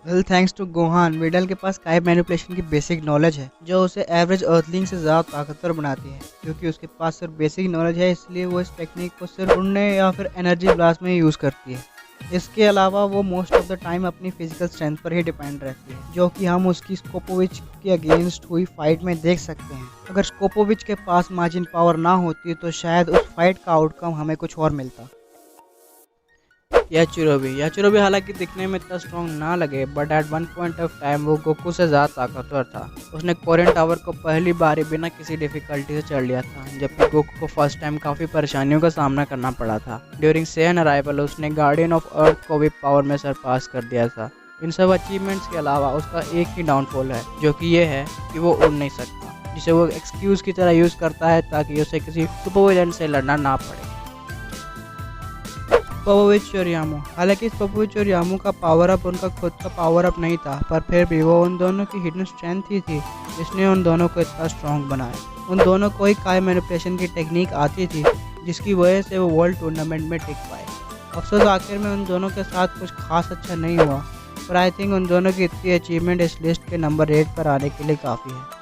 Well thanks to Gohan, Videl के पास काइब मैनिपुलेशन की बेसिक नॉलेज है जो उसे एवरेज अर्थलिंग से ज़्यादा ताकतवर बनाती है। क्योंकि उसके पास सिर्फ बेसिक नॉलेज है, इसलिए वो इस टेक्निक को सिर्फ उड़ने या फिर एनर्जी ब्लास्ट में यूज़ करती है। इसके अलावा वो मोस्ट ऑफ द टाइम अपनी फिजिकल स्ट्रेंथ पर ही डिपेंड रहती है, जो कि हम उसकी स्कोपोविच के अगेंस्ट हुई फाइट में देख सकते हैं। अगर स्कोपोविच के पास मार्जिन पावर ना होती तो शायद उस फाइट का आउटकम हमें कुछ और मिलता। याचिरोबी हालांकि दिखने में इतना स्ट्रॉन्ग ना लगे, but at one point of time वो गोकू से ज़्यादा ताकतवर था। उसने कोरियन टावर को पहली बार ही बिना किसी डिफिकल्टी से चढ़ लिया था, जबकि गोकू को फर्स्ट टाइम काफ़ी परेशानियों का सामना करना पड़ा था। ड्यूरिंग सेन अराइवल उसने गार्डियन ऑफ अर्थ को भी पावर में सरपास कर दिया था। इन सब अचीवमेंट्स के अलावा उसका एक ही डाउनफॉल है, जो कि ये है कि वो उड़ नहीं सकता, जिसे वो एक्सक्यूज़ की तरह यूज़ करता है ताकि उसे किसी सुपर विलेन से लड़ना ना पड़े। पोपोविच और यामू, हालांकि पोपोविच और यामू का पावर अप उनका खुद का पावर अप नहीं था, पर फिर भी वो उन दोनों की हिडन स्ट्रेंथ ही थी जिसने उन दोनों को इतना स्ट्रॉन्ग बनाया। उन दोनों को ही काइब मैनिपुलेशन की टेक्निक आती थी, जिसकी वजह से वो वर्ल्ड टूर्नामेंट में टिक पाए। अफसोस आखिर में उन दोनों के साथ कुछ खास अच्छा नहीं हुआ, पर आई थिंक उन दोनों की इतनी अचीवमेंट इस लिस्ट के नंबर 8 पर आने के लिए काफ़ी है।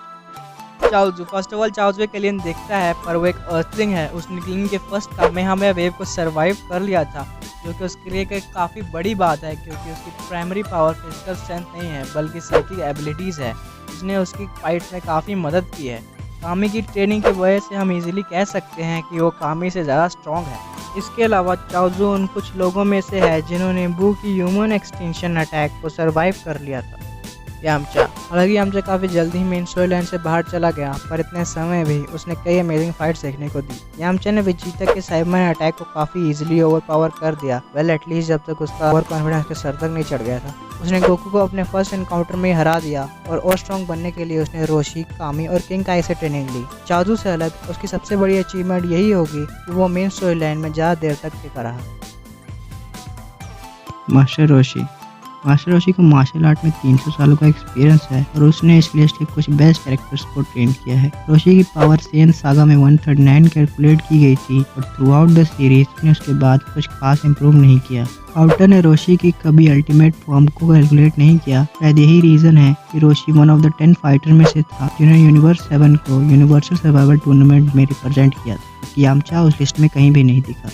चाओजू, फर्स्ट ऑफ ऑल चाओजू एक एलियन दिखता है, पर वो एक अर्थलिंग है। उसने निकलिंग के फर्स्ट कामेहामेहा वेव को सरवाइव कर लिया था, जो कि उसके लिए एक काफ़ी बड़ी बात है, क्योंकि उसकी प्राइमरी पावर फिजिकल स्ट्रेंथ नहीं है बल्कि साइकिक एबिलिटीज़ है, जिसने उसकी फाइट में काफ़ी मदद की है। कामी की ट्रेनिंग की वजह से हम इजीली कह सकते हैं कि वो कामी से ज़्यादा स्ट्रॉन्ग है। इसके अलावा चाओजू उन कुछ लोगों में से है जिन्होंने बू की ह्यूमन एक्सटिंक्शन अटैक को सरवाइव कर लिया था। यामचा, हालांकि यामचा काफ़ी जल्दी ही मेन स्टोरी लाइन से बाहर चला गया, पर इतने समय भी उसने कई अमेजिंग फाइट्स देखने को दी। यामचा ने विजिटा के साइबरमैन अटैक को काफ़ी इजीली ओवर पावर कर दिया, वेल एटलीस्ट जब तक उसका ओवर कॉन्फिडेंस के सर तक नहीं चढ़ गया था। उसने गोकू को अपने फर्स्ट एनकाउंटर में ही हरा दिया, और स्ट्रॉन्ग बनने के लिए उसने रोशी, कामी और किंग काई से ट्रेनिंग ली। चाओजू से अलग उसकी सबसे बड़ी अचीवमेंट यही होगी कि वो मेन स्टोरी लाइन में ज़्यादा देर तक टिका रहा। मास्टर रोशी को मार्शल आर्ट में 300 सालों का एक्सपीरियंस है, और उसने इस लिस्ट के कुछ बेस्ट कैरेक्टर्स को ट्रेन किया है। रोशी की पावर सेन सागा में 139 कैलकुलेट की गई थी, और थ्रू आउट द सीरीज ने उसके बाद कुछ खास इंप्रूव नहीं किया। आउटर ने रोशी की कभी अल्टीमेट फॉर्म को कैलकुलेट नहीं किया। शायद यही रीजन है कि रोशी वन ऑफ द 10 फाइटर में से था जिन्होंने यूनिवर्स 7 को यूनिवर्सल सर्वाइवल टूर्नामेंट में रिप्रेजेंट किया था। यामचा उस लिस्ट में कहीं भी नहीं दिखा।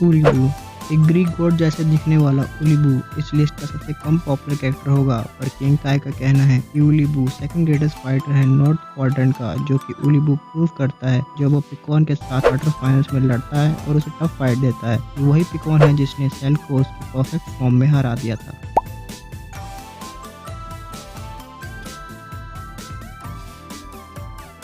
उलीबू, एक ग्रीक गॉड जैसे दिखने वाला उलीबू इस लिस्ट का सबसे कम पॉपुलर कैरेक्टर होगा, पर किंग काय का कहना है कि उलीबू सेकंड ग्रेटेस्ट फाइटर है नॉर्थ क्वाड्रेंट का, जो कि उलीबू प्रूव करता है जब वो पिकॉन के साथ क्वार्टर फाइनल्स में लड़ता है और उसे टफ फाइट देता है। वही पिकॉन है जिसने सेल को उसकी परफेक्ट फॉर्म में हरा दिया था।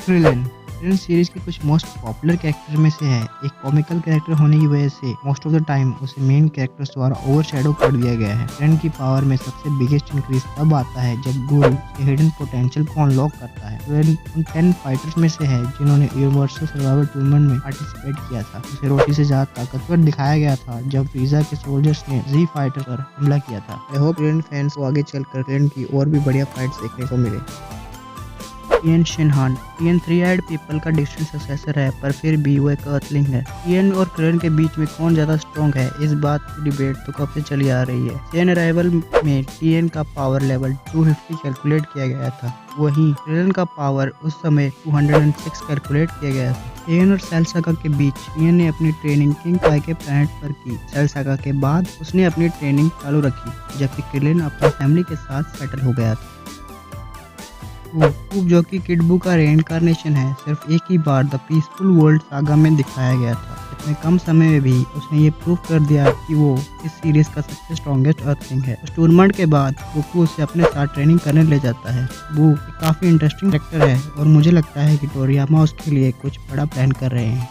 क्रिलन सीरीज के कुछ मोस्ट पॉपुलर कैरेक्टर में से है। एक कॉमिकल कैरेक्टर होने की वजह से मोस्ट ऑफ द टाइम उसे मेन कैरेक्टर्स द्वारा ओवरशैडो कर दिया गया है। क्रिलन की पावर में सबसे बिगेस्ट इंक्रीज तब आता है जब गुरु उसके हिडन पोटेंशियल को अनलॉक करता है। क्रिलन उन 10 फाइटर्स में से है जिन्होंने यूनिवर्सल सर्वाइवल टूर्नामेंट में पार्टिसिपेट किया था। उसे रोशी से ज्यादा ताकतवर दिखाया गया था जब फ्रीजा के सोल्जर्स ने जी फाइटर पर हमला किया था। आई होप क्रिलन फैंस को आगे चलकर क्रिलन की और भी बढ़िया फाइट्स देखने को मिले। इयन शिनहान, इयन 3-आइड पीपल का डिस्टेंट सक्सेसर है, पर फिर भी वो एक अर्थलिंग है। इयन और क्रिलन के बीच में कौन ज्यादा स्ट्रॉन्ग है, इस बात की डिबेट तो कब से चली आ रही है। सेन अराइवल में टीएन का पावर लेवल 250 कैलकुलेट किया गया था, वहीं क्रिलन का पावर उस समय 206 कैलकुलेट किया गया था। इयन और सेल सागा के बीच इयन ने अपनी ट्रेनिंग किंग काय के प्लैनेट पर की। सेल सागा के बाद उसने अपनी ट्रेनिंग चालू रखी, जबकि क्रिलन अपनी फैमिली के साथ सेटल हो गया था। जो कि किड बू का रेइनकार्नेशन है, सिर्फ एक ही बार द पीसफुल वर्ल्ड सागा में दिखाया गया था। इतने कम समय में भी उसने ये प्रूव कर दिया कि वो इस सीरीज का सबसे स्ट्रॉन्गेस्ट अर्थलिंग है। उस टूर्नामेंट के बाद गोकू उसे अपने साथ ट्रेनिंग करने ले जाता है। वो काफ़ी इंटरेस्टिंग कैरेक्टर है, और मुझे लगता है कि टोरियामा उसके लिए कुछ बड़ा प्लान कर रहे हैं।